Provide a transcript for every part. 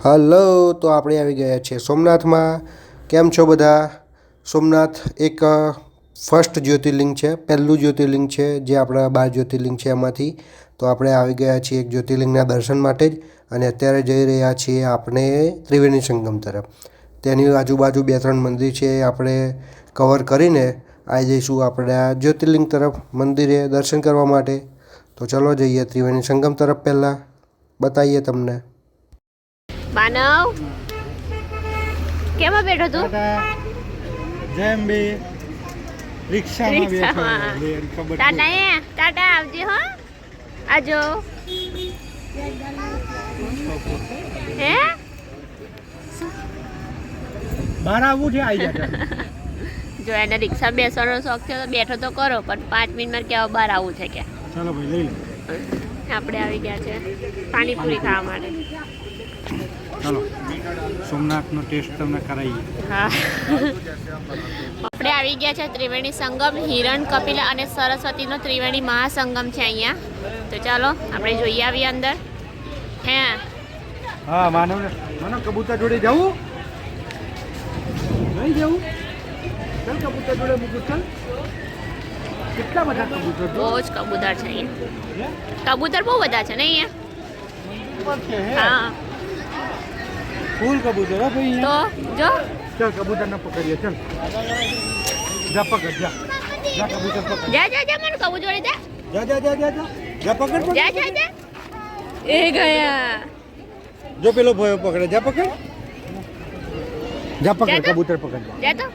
Hello, તો આપણે આવી ગયા છીએ સોમનાથમાં. કેમ છો બધા? સોમનાથ એક ફર્સ્ટ જ્યોતિર્લિંગ છે, પહેલું જ્યોતિર્લિંગ છે જે આપણા 12 જ્યોતિર્લિંગ છે એમાંથી. તો આપણે આવી ગયા છીએ એક જ્યોતિર્લિંગના દર્શન માટે જ, અને અત્યારે જઈ રહ્યા છીએ આપણે ત્રિવેણી સંગમ તરફ. તેની આજુબાજુ 2-3 મંદિર છે, એ આપણે કવર કરીને આવી જઈશું આપણા જ્યોતિર્લિંગ તરફ, મંદિરે દર્શન કરવા માટે. તો ચલો જઈએ ત્રિવેણી સંગમ તરફ. પહેલાં બતાવીએ તમને. માનવ કેમાં બેઠો તું? જેમ બે રિક્ષામાં બેઠો. ટાટા ટાટા આવજે હો. આજો હે બહાર આવવું છે, આવી જતા. જો એને રિક્ષા બેસવાનો શોખ થયો તો બેઠો તો કરો, પણ 5 મિનિટમાં કેવા બહાર આવવું છે કે. ચાલો ભાઈ લઈ લો. આપણે આવી ગયા છે પાણીપુરી ખાવા માટે. ચાલો સોમનાથનો ટેસ્ટ તમને કરાવીએ. હા, આપણે આવી ગયા છે ત્રિવેણી સંગમ. હિરણ, કપિલા અને સરસ્વતીનો ત્રિવેણી મહાસંગમ છે અહીંયા. તો ચાલો આપણે જોઈએ આવીએ અંદર. હે હા, માનવ કબૂતર જોડે જવું નહીં? જવું ચાલ, કબૂતર જોડે મૂકું. ચાલ, કેટલા બધા કબૂતર! બહુ જ કબૂતર છે અહીંયા. કબૂતર બહુ બધા છે ને અહીંયા. હા, ફૂલ કબૂતર હો ભાઈ. તો જો ચાલ કબૂતરને પકડીએ. ચાલ, જા પકડ, જા જા કબૂતર પકડ. જા જા જા મને કબૂતર જોડે જા. જા જા જા જા જા પકડ. જા જા જા. એ ગયા. જો પેલો ભયો પકડે. જા પકડ, જા પકડ. જા તો. કબૂતર પકડ. જા તો.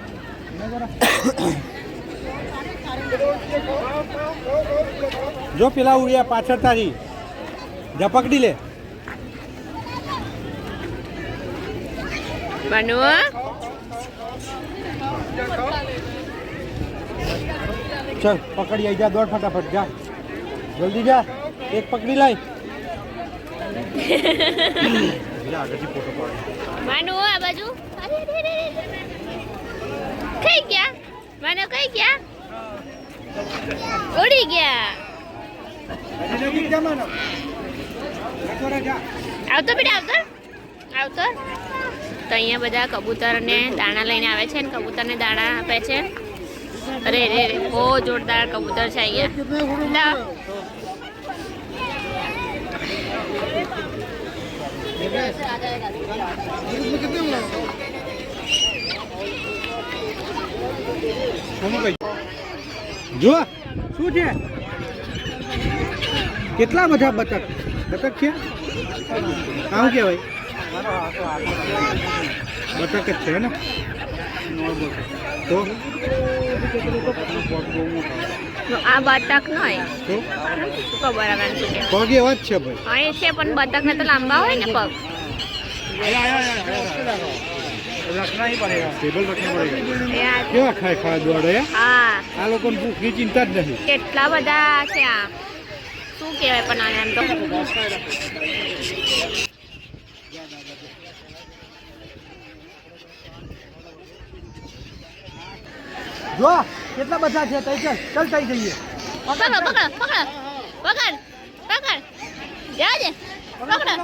જો પેલા ઉડ્યા પાછળ તારી. જા પકડી લે. મનુ ચલ પકડી આવી જા. દોડ ફટાફટ, જા જલ્દી જા. એક પકડી લાય. આગળથી ફોટો પાડ. મનુ આ બાજુ. કઈ ગયા? મનુ કઈ ગયા? ઉડી ગયા. આવતો બેટા, આવતો આવતો. તો અહીંયા બધા કબૂતરને દાણા લઈને આવે છે, ને કબૂતરને દાણા આપે છે. અરે રે રે, બહુ જોરદાર કબૂતર છે અહીંયા. જો શું છે? કેટલા બધા બતક છે. આવું કહેવાય, બતક જ છે ને. તો આ બતક નો હોય તો શું ખબર આવે શું કે પગ એવા જ છે ભાઈ. હા એ છે, પણ બતક ને તો લાંબા હોય ને પગ. રખના ही पड़ेगा, टेबल रखना पड़ेगा. આ કેવા ખાય ખાય દોડે. હા, આ લોકોને ભૂખની ચિંતા જ નથી. કેટલા બધા છે આ. શું કહેવાય પણ આને એમ તો. જો કેટલા બધા છે. તઈ ચાલ તઈ જઈએ. પકડો પકડો પકડો પકડ પકડ જા જે પકડો.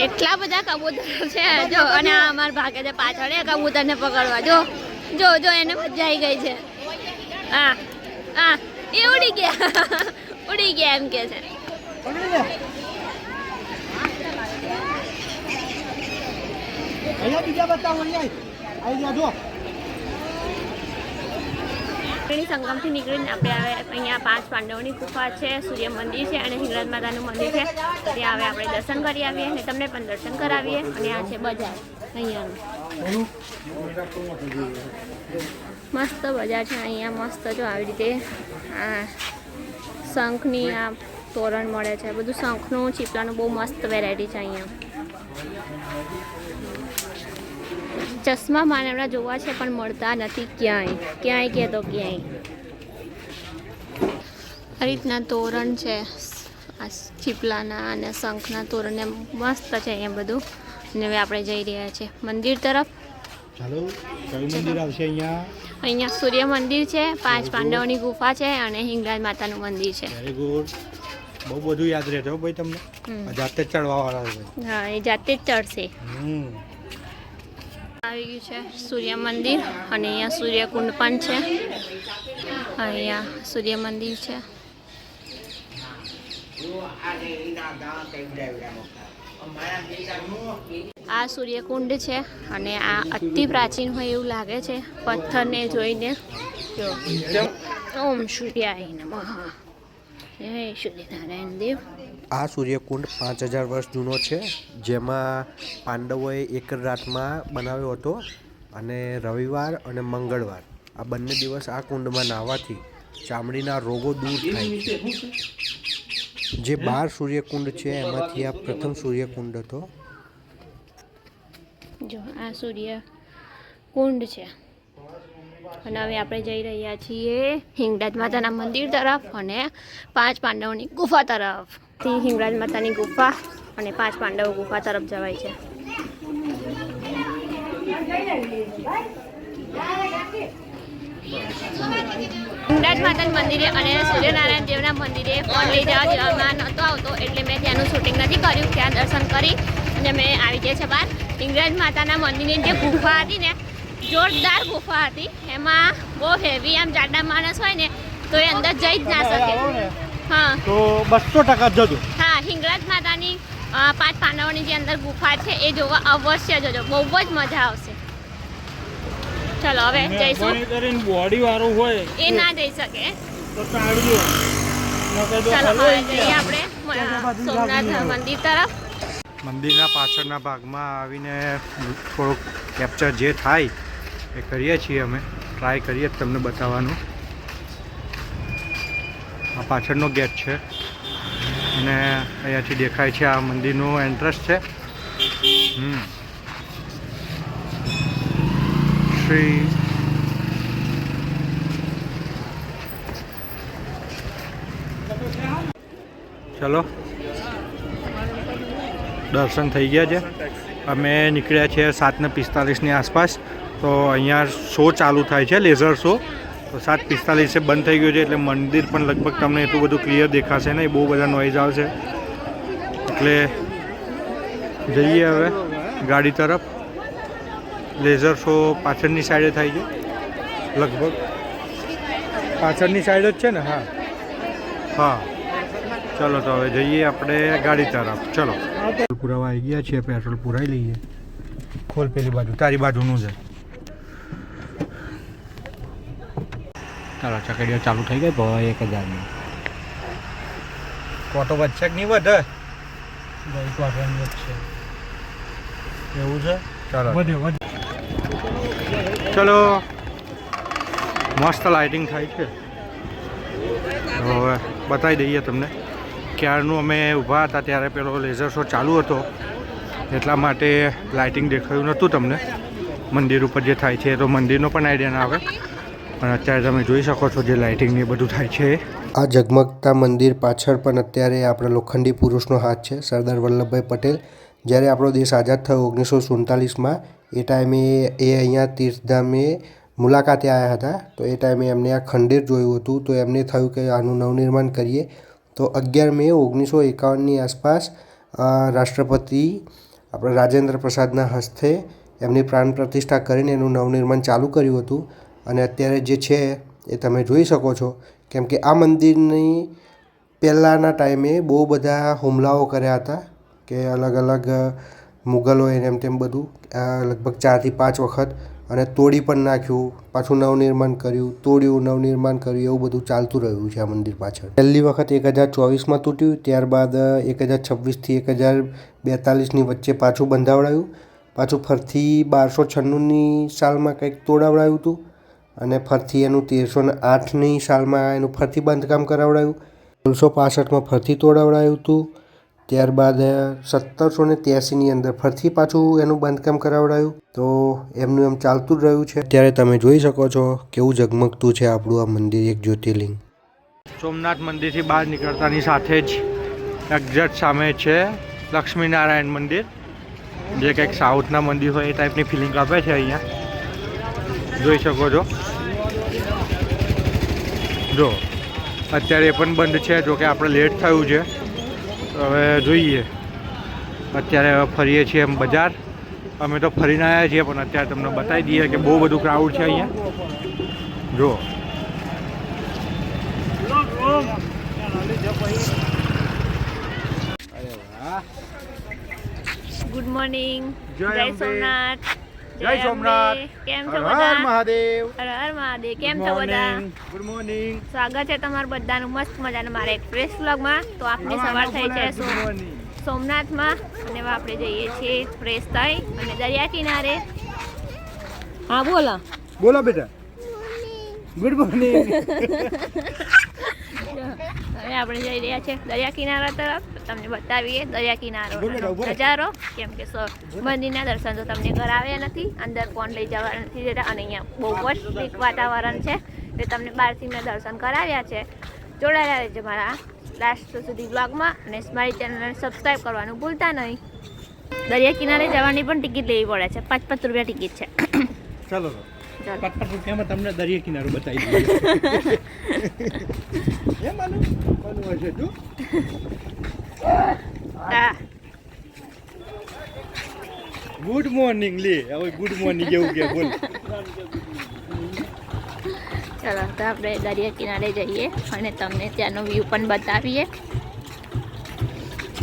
એટલા બધા કબૂતર છે જો, અને આ અમાર ભાગે છે પાછળ એ કબૂતર ને પકડવા. જો જો જો એને મજા આવી ગઈ છે. હા હા, એ ઉડી ગયા. ઉડી ગયા એમ કે છે. અહીંયા બીજા બતાવો. અહીંયા આવી જા. જો ત્રિવેણી સંગમથી નીકળીને આપણે આવે અહીંયા 5 પાંડવોની ગુફા છે, સૂર્ય મંદિર છે અને હિંગળાજ માતાનું મંદિર છે. ત્યાં આવે આપણે દર્શન કરી આવીએ અને તમને પણ દર્શન કરાવીએ. અને આ છે બજાર અહીંયાનું. મસ્ત બજાર છે અહીંયા. મસ્ત જો આવી રીતે આ શંખની આ તોરણ મળે છે. બધું શંખનું, ચીપલાનું બહુ મસ્ત વેરાયટી છે અહીંયા. ચશ્મા માનવડા જોવા છે પણ મળતા નથી ક્યાંય. ક્યાંય કે તો ક્યાંય. આ રીતના તોરણ છે, આ ચીપલાના અને શંખના તોરણને મસ્ત છે અહીંયા બધું. અને હવે આપણે જઈ રહ્યા છીએ મંદિર તરફ. ચાલો, કયું મંદિર આવશે અહીંયા? અહીંયા સૂર્ય મંદિર છે, 5 પાંડવોની ગુફા છે અને હિંગળાજ માતાનું મંદિર છે. Very good. બહુ બધું યાદ રહેશે હો ભાઈ તમને. આ જાતે જ ચડવાવાળા છે ભાઈ. હા એ જાતે જ ચડશે. હમ. આવી ગયું છે સૂર્ય મંદિર અને અહીંયા સૂર્યકુંડ પણ છે. અહીંયા સૂર્ય મંદિર છે. આ સૂર્યકુંડ છે અને આ અતિ પ્રાચીન હોય એવું લાગે છે પથ્થરને જોઈને. જો ઓમ સૂર્યાય નમઃ. જય સૂર્યનારાયણ દેવ. આ સૂર્યકુંડ 5000 વર્ષ જૂનો છે, જેમાં પાંડવોએ એક જ રાતમાં બનાવ્યો હતો અને રવિવાર અને મંગળવાર આ બંને દિવસ આ કુંડમાં નાહવાથી ચામડીના રોગો દૂર થાય છે. જે 12 સૂર્યકુંડ છે એમાંથી આ પ્રથમ સૂર્યકુંડ હતો. જો આ સૂર્ય કુંડ છે અને હવે આપણે જઈ રહ્યા છીએ હિંગળાજ માતાના મંદિર તરફ અને 5 પાંડવોની ગુફા તરફ. હિંગળાજ માતાની ગુફા અને 5 પાંડવો ગુફા તરફ જવાય છે. હિંગળાજ માતાના મંદિરે અને સૂર્યનારાયણ દેવના મંદિરે ફોન લઈ જવા દેવામાં નહોતો આવતો એટલે મેં ત્યાંનું શૂટિંગ નથી કર્યું. ત્યાં દર્શન કરી અને મેં આવી ગયા છે બહાર. હિંગળાજ માતાના મંદિરની જે ગુફા હતી ને જોરદાર ગુફા હતી. એમાં બહુ હેવી આમ જાડા માણસ હોય ને તો એ અંદર જઈ જ ના શકે. હા તો 200% જજો. હા હિંગળાજ માતાની 5 પાંડવોની જે અંદર ગુફા છે એ જોવા અવશ્ય જજો. બહુ જ મજા આવશે. ચલો હવે જઈશું. બોડી વાળું હોય એ ના જઈ શકે તો ટાળજો. ચાલો હવે જઈએ આપણે સોમનાથ મંદિર તરફ. મંદિરના પાછળના ભાગમાં આવીને થોડુંક કેપ્ચર જે થાય એ કરીએ છીએ અમે. ટ્રાય કરીએ તમને બતાવવાનું. આ પાછળનો ગેટ છે અને અહીંયાથી દેખાય છે આ મંદિરનું એન્ટ્રન્સ છે. શ્રી ચલો દર્શન થઈ ગયા છે. અમે નીકળ્યા છીએ 7:45ની આસપાસ. તો અહીંયા શો ચાલુ થાય છે, લેઝર શો. તો 7:45 બંધ થઈ ગયો છે એટલે મંદિર પણ લગભગ તમને એટલું બધું ક્લિયર દેખાશે નહીં. બહુ બધા નોઇઝ આવશે એટલે જઈએ હવે ગાડી તરફ. લેઝર શો પાછળની સાઈડે થાય છે લગભગ. પાછળની સાઈડ જ છે ને? હા હા. ચલો તો હવે જઈએ આપણે ગાડી તરફ. ચલો પુરાવા આવી ગયા છીએ. પેટ્રોલ પુરાઈ લઈએ. ખોલ પેલી બાજુ, તારી બાજુનું છે. ચાલો ચકડીઓ ચાલુ થઈ ગઈ ભાઈ. 1000ની કોટો વધશે કે નહીં વધે? એવું છે? ચાલો ચલો. મસ્ત લાઇટિંગ થાય છે. હવે બતાવી દઈએ તમને. ક્યારનું અમે ઊભા હતા ત્યારે પેલો લેઝર શો ચાલુ હતો એટલા માટે લાઇટિંગ દેખાયું નહોતું તમને. મંદિર ઉપર જે થાય છે તો મંદિરનો પણ આઈડિયા ના આવે. પણ અત્યારે તમે જોઈ શકો છો જે લાઇટિંગ ને બધું થાય છે. આ ઝગમગતા મંદિર પાછળ પણ અત્યારે આપણા લોખંડી પુરુષનો હાથ છે, સરદાર વલ્લભભાઈ પટેલ. જ્યારે આપણો દેશ આઝાદ થયો 1947માં એ ટાઈમે એ અહીંયા તીર્થધામે મુલાકાતે આવ્યા હતા. તો એ ટાઈમે એમને આ ખંડેર જોયું હતું. તો એમને થયું કે આનું નવનિર્માણ કરીએ. તો 11 મે 1951ની આસપાસ રાષ્ટ્રપતિ આપણા રાજેન્દ્ર પ્રસાદના હસ્તે એમની પ્રાણ પ્રતિષ્ઠા કરીને એનું નવનિર્માણ ચાલુ કર્યું હતું. અને અત્યારે જે છે એ તમે જોઈ શકો છો. કેમ કે આ મંદિરની પહેલાંના ટાઈમે બહુ બધા હુમલાઓ કર્યા હતા કે અલગ અલગ મુગલોએ એમ તેમ બધું લગભગ 4 થી 5 વખત. અને તોડી પણ નાખ્યું, પાછું નવનિર્માણ કર્યું, તોડ્યું, નવનિર્માણ કર્યું, એવું બધું ચાલતું રહ્યું છે આ મંદિર પાછળ. પહેલી વખત 1024માં તૂટ્યું, ત્યારબાદ 1026થી 1042ની વચ્ચે પાછું બંધાવડાયું. પાછું ફરીથી 1296ની સાલમાં કંઈક તોડાવડાયું હતું અને ફરીથી એનું 1308ની સાલમાં એનું ફરીથી બાંધકામ કરાવડાયું. 1665માં ફરીથી તોડાવડાયું હતું. ત્યારબાદ 1783ની અંદર ફરીથી પાછું એનું બાંધકામ કરાવડાયું. તો એમનું એમ ચાલતું જ રહ્યું છે. ત્યારે તમે જોઈ શકો છો કેવું ઝગમગતું છે આપણું આ મંદિર, એક જ્યોતિર્લિંગ. સોમનાથ મંદિરથી બહાર નીકળતાની સાથે જ એક્ઝેક્ટ સામે છે લક્ષ્મીનારાયણ મંદિર, જે કંઈક સાઉથના મંદિર હોય એ ટાઈપની ફિલિંગ આપે છે. અહીંયા જોઈ શકો છો. જો અત્યારે એ પણ બંધ છે, જો કે આપણે લેટ થયું છે હવે જોઈએ અત્યારે ફરીએ છીએ એમ બજાર. અમે તો ફરીને આવ્યા છીએ પણ અત્યારે તમને બતાવી દઈએ કે બહુ બધું ક્રાઉડ છે અહીંયા. જો ગુડ મોર્નિંગ. જય જય અંબે. સોમનાથ. જય સોમનાથ. કેમ છો હર બધા? મહાદેવ. હર હર મહાદેવ. કેમ છો બધા? Good morning. સ્વાગત છે તમારું બધાનું મસ્ત મજાનું મારા એક ફ્રેશ વ્લોગમાં. તો આપની સવાર થઈ છે સોમનાથમાં અને હવે આપણે જઈએ છીએ ફ્રેશ થઈ અને દરિયા કિનારે. હા બોલો. બોલો બેટા. Good morning. હવે આપણે જઈ રહ્યા છે દરિયા કિનારા તરફ. તમને બતાવીએ દરિયા કિનારો નજારો. કેમ કે મંદિરના દર્શન તો તમને કરાવ્યા નથી, અંદર ફોન લઈ જવા નથી દેતા અને અહીંયા બહુ જ ઠીક વાતાવરણ છે એટલે તમને બહારથી મેં દર્શન કરાવ્યા છે. જોડાયેલા રહેજો મારા લાસ્ટ સુધી બ્લોગમાં અને મારી ચેનલને સબસ્ક્રાઈબ કરવાનું ભૂલતા નહીં. દરિયા કિનારે જવાની પણ ટિકિટ લેવી પડે છે, 5-5 રૂપિયા ટિકિટ છે. ચાલો ચાલો. 5-5 રૂપિયામાં તમને દરિયા કિનારો બતાવી દઈએ. એ માનું હશે તું. હા. ગુડ મોર્નિંગ લે હવે ગુડ મોર્નિંગ જેવું કે બોલ. ચાલો તો આપણે દરિયા કિનારે જઈએ અને તમને ત્યાંનો વ્યૂ પણ બતાવીએ.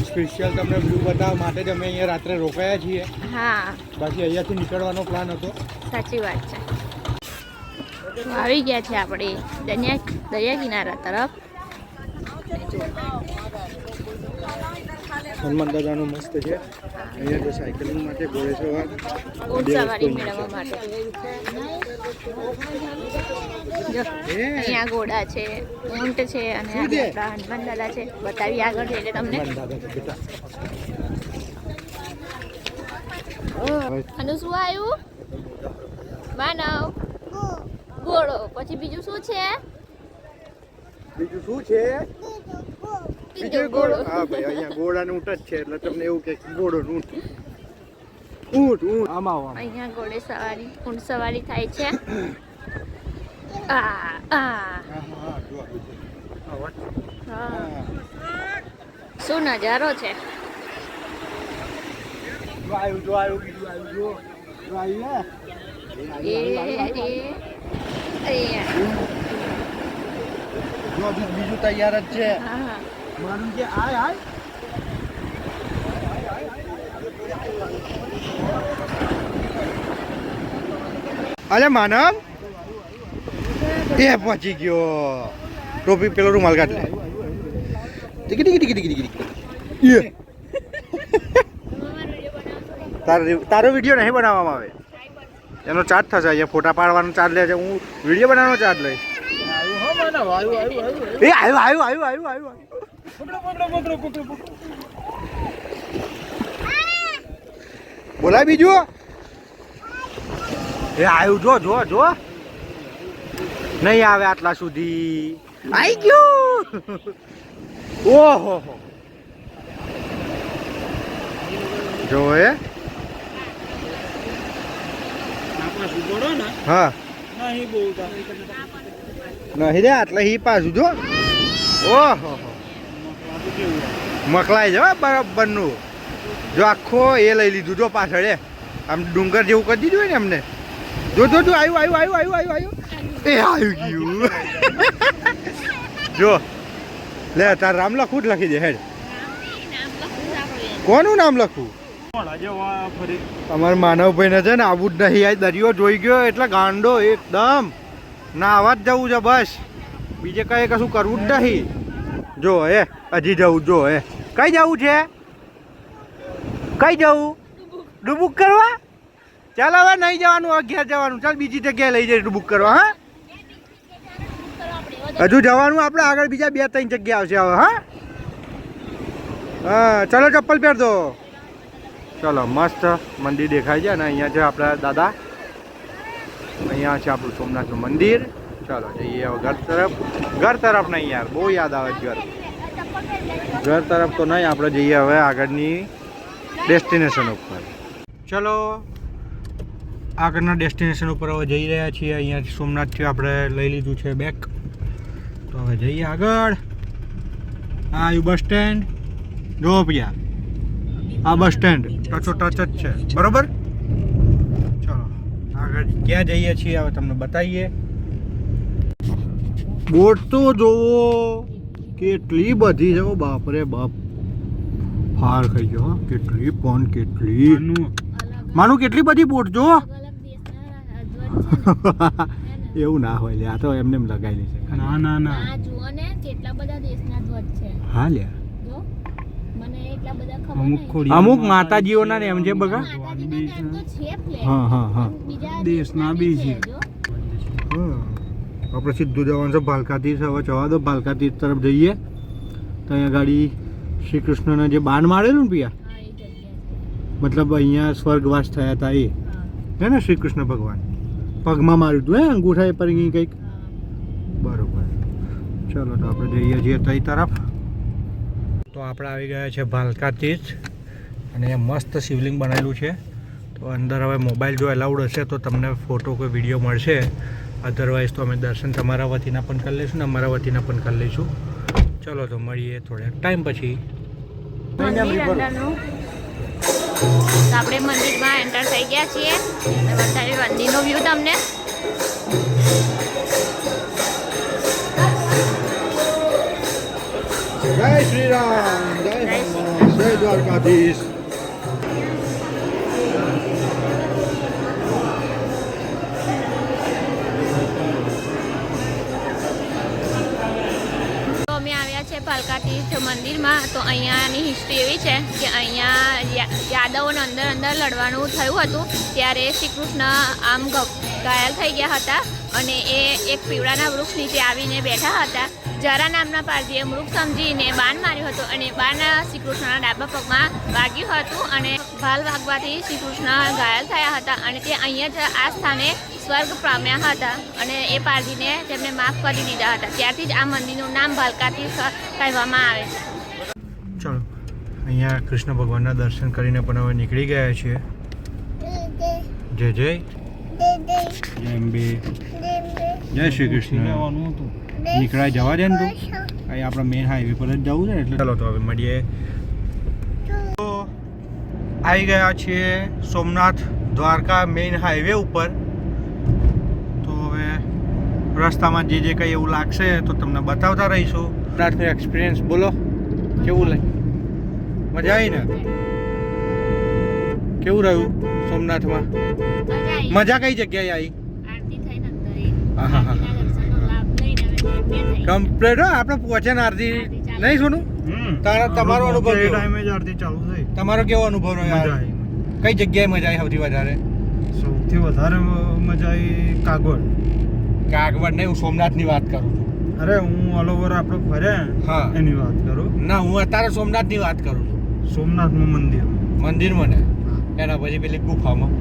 સ્પેશિયલ તમને વ્યૂ બતાવવા માટે જ અમે અહીંયા રાત્રે રોકાયા છીએ. હા, બાકી અહીંયાથી નીકળવાનો પ્લાન હતો. સાચી વાત છે. તો આવી ગયા છે આપણે દરિયા કિનારા તરફ. હનુમાન દાદાનું મસ્ત છે અહીંયા તો સાયકલિંગ માટે ઘોડેસવાર ઊંટ સવારી મેળવવા માટે. જો અહીંયા ઘોડા છે, ઊંટ છે અને આપણા હનુમાન દાદા છે. બતાવી આગળ જઈને તમને. અને શું આવ્યું? માનવ ઘોડો. પછી બીજું શું છે? બીજું શું છે? બીજો ઘોડો. હા ભાઈ અહીંયા ઘોડાનું ઊંટ જ છે એટલે તમને એવું કે ઘોડોનું ઊંટ ઊંટ આમાં આવો અહીંયા ઘોડે સવારી ઊંટ સવારી થાય છે. હા. શું નજારો છે. જો આવ્યું બીજું આવ્યું જો આવ્યું જો બીજું તૈયાર જ છે. હા. મારું કે આય અરે માનવ એ પહોંચી ગયો. ટોપી પેલો રૂમાલ કાઢ લે. તારો વિડીયો નહીં બનાવવામાં આવે, એનો ચાર્જ થશે. અહીંયા ફોટા પાડવાનો ચાર્જ લે છે, હું વિડીયો બનાવવાનો ચાર્જ લઈશ. એ આવ્યું. બોલાય બીજું. એ આવ્યું જો નહીં આવે આટલા સુધી. આવી ગયું. ઓહો જો એ હા નહીં રે આટલા હી પાછું જો. ઓહો મકલાઈ જો બરાબરનું. જો આખો એ લઈ લીધું જો પાછળ એ આમ ડુંગર જેવું કરી દીધું હોય ને અમને. જો આવ્યું એ આવ્યું ગયું. જો લે તાર રામ લખું જ લખી દે હેડ. કોનું નામ લખું? અમારા માનવભાઈને છે ને આવું જ નહીં. આ દરિયો જોઈ ગયો એટલે ગાંડો એકદમ. ના આવા જ જવું છે બસ, બીજે કઈ કશું કરવું જ નહીં. જો હજી જવું. જો કઈ જવું છે? કઈ જવું? ડુબુક કરવા? ચાલ હવે નહીં જવાનું, ઘેર જવાનું. ચાલ બીજી જગ્યાએ લઈ જઈએ ડુબુક કરવા. હા હજુ જવાનું આપણે આગળ, બીજા 2-3 જગ્યા આવશે હવે. હા ચાલો ચપ્પલ પહેર દો. ચલો મસ્ત મંદિર દેખાય છે અને અહીંયા છે આપણા દાદા. અહીંયા છે આપણું સોમનાથનું મંદિર. ચાલો જઈએ હવે ઘર તરફ નહીં યાર, બહુ યાદ આવે છે ઘર તરફ તો નહીં. આપણે જઈએ હવે આગળની ડેસ્ટિનેશન ઉપર. ચલો આગળના ડેસ્ટિનેશન ઉપર હવે જઈ રહ્યા છીએ. અહીંયા સોમનાથથી આપણે લઈ લીધું છે બેક, તો હવે જઈએ આગળ. આ આવ્યું બસ સ્ટેન્ડ. જો ભૈયા આ બસ સ્ટેન્ડ ટચો ટચ જ છે બરોબર. ચલો આગળ ક્યાં જઈએ છીએ હવે તમને બતાવીએ. બોટ તો જોવો કેટલી બધી છે બાપરે બાપ. ફાર ખાઈ ગયો હો. કેટલી પણ કેટલી માનું કેટલી બધી બોટ જો. એવું ના હોય લે આ તો એમને એમ લગાવેલી છે. ના જુઓ ને કેટલા બધા દેશના ધ્વજ છે. હા લે જો મને એટલા બધા ખબર નહીં. અમુક માતાજીઓના ને એમ છે બગા. માતાજીના નામ તો છે પ્લે. હા બીજા દેશના બી છે. જો આપણે સીધું જવાનું છે ભાલકાતીજ. હવે જવા દો ભાલકાતીજ તરફ જઈએ તો અહીંયા ગાડી શ્રી કૃષ્ણને જે બાણ મારેલું ને પિયા હા એ જગ્યા છે. મતલબ અહીંયા સ્વર્ગવાસ થયા હતા એ હા હે ને શ્રી કૃષ્ણ ભગવાન પગમાં માર્યું હતું હે અંગૂઠા પર કંઈક. બરોબર ચલો તો આપણે જઈએ છીએ તઈ તરફ. તો આપણે આવી ગયા છે ભાલકાતીજ અને મસ્ત શિવલિંગ બનાવેલું છે. તો અંદર હવે મોબાઈલ જો એલાઉડ હશે તો તમને ફોટો કોઈ વિડીયો મળશે. અધરવાઇઝ તો અમે દર્શન તમારા વતીના પણ કરી લઈશું ને અમારા વતીના પણ કરી લઈશું. ચલો તો મળીએ થોડા ટાઈમ પછી. મંદિર અંદરનું. તો આપણે મંદિરમાં એન્ટર થઈ ગયા છીએ. બતાવી મંદિરનો વ્યૂ તમને. જય શ્રી રામ, જય હનુમાન, જય દ્વારકાધીશ. તો અમે આવ્યા છે ભાલકાતીજ મંદિરમાં. તો અહીંયાની હિસ્ટ્રી એવી છે કે અહીંયા યાદવોને અંદર લડવાનું થયું હતું ત્યારે શ્રી કૃષ્ણ આમ ઘાયલ થઈ ગયા હતા અને એ એક પીવડાના વૃક્ષ નીચે આવીને બેઠા હતા. જરા નામના પારજીએ વૃક્ષ સમજીને બાણ માર્યું હતું અને બાણ શ્રી કૃષ્ણના ડાબા પગમાં વાગ્યું હતું અને ભાલ વાગવાથી શ્રી કૃષ્ણ ઘાયલ થયા હતા અને તે અહીંયા જ આ સ્થાને સ્વર્ગ પામ્યા હતા અને એ પારજીને તેમને માફ કરી દીધા હતા. ત્યારથી જ આ મંદિરનું નામ ભાલકાતીજ કહેવામાં આવે છે. ચલો અહીંયા કૃષ્ણ ભગવાનના દર્શન કરીને પણ હવે નીકળી ગયા છીએ. જય જય જય અંબે જય શ્રી કૃષ્ણ. નીકળાય જવા દે ને તું. અહીં આપણા મેઇન હાઈવે પર જ જવું છે ને એટલે ચાલો તો હવે મળીએ. તો આવી ગયા છીએ સોમનાથ દ્વારકા મેઇન હાઈવે ઉપર. તો હવે રસ્તામાં જે જે કંઈ એવું લાગશે તો તમને બતાવતા રહીશું. સોમનાથનો એક્સપિરિયન્સ બોલો કેવું લાગ્યું? મજા આવી ને? કેવું રહ્યું સોમનાથમાં? મજા કઈ જગ્યાએ આવી? આરતી થઈને અંદર હા, હા, હા. દર્શનનો લાભ લઈને અમે ધન્ય થઈ. કમ્પ્લીટ આરતી નથી સોનું? તમારો અનુભવ કેવો? ટાઈમે જ આરતી ચાલુ થઈ. તમારો કેવો અનુભવ રહ્યો મજા યાર? આવી. કઈ જગ્યાએ મજા આવી સૌથી વધારે? સૌથી વધારે મજા આવી કાગવડ. કાગવડ નહીં, હું સોમનાથની વાત કરું છું. અરે હું ઓલ ઓવર આપણે ફર્યા હા. એની વાત કરું. ના, હું અત્યારે સોમનાથની વાત કરું છું. સોમનાથનું મંદિર મંદિરમાં ને એના પછી પેલી ગુફામાં.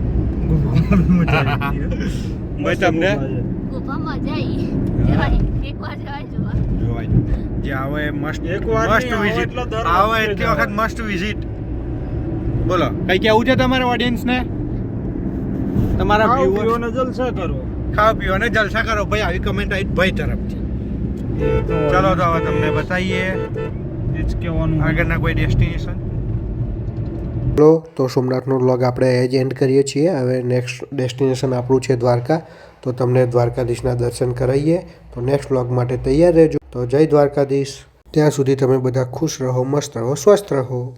મજા આવી. ભાઈ તમને ગુફા મજા આવી. જવાય. એકવાર જવાય જોવા. જોવાય જે આવે મસ્ટ એકવાર મસ્ટ નહીં, આવો વિઝિટ એટલે દર આવો વખતે એટલી જવાય. વખત મસ્ટ વિઝિટ. બોલો કઈ કેવું છે તમારા ઓડિયન્સને? તમારા ખાઓ viewers? પીઓ ને જલસા કરો. ખાઓ પીઓ અને જલસા કરો ભાઈ. આવી કમેન્ટ આવી ભાઈ તરફથી. ચલો તો હવે તમને બતાવીએ એ જ કહેવાનું. આગળના કોઈ ડેસ્ટિનેશન. ચલો તો સોમનાથનો વ્લોગ આપણે એ જ એન્ડ કરીએ છીએ. હવે નેક્સ્ટ ડેસ્ટિનેશન આપણું છે દ્વારકા. તો તમને દ્વારકાધીશના દર્શન કરાવીએ. તો નેક્સ્ટ વ્લોગ માટે તૈયાર રહેજો. તો જય દ્વારકાધીશ. ત્યાં સુધી તમે બધા ખુશ રહો, મસ્ત રહો, સ્વસ્થ રહો.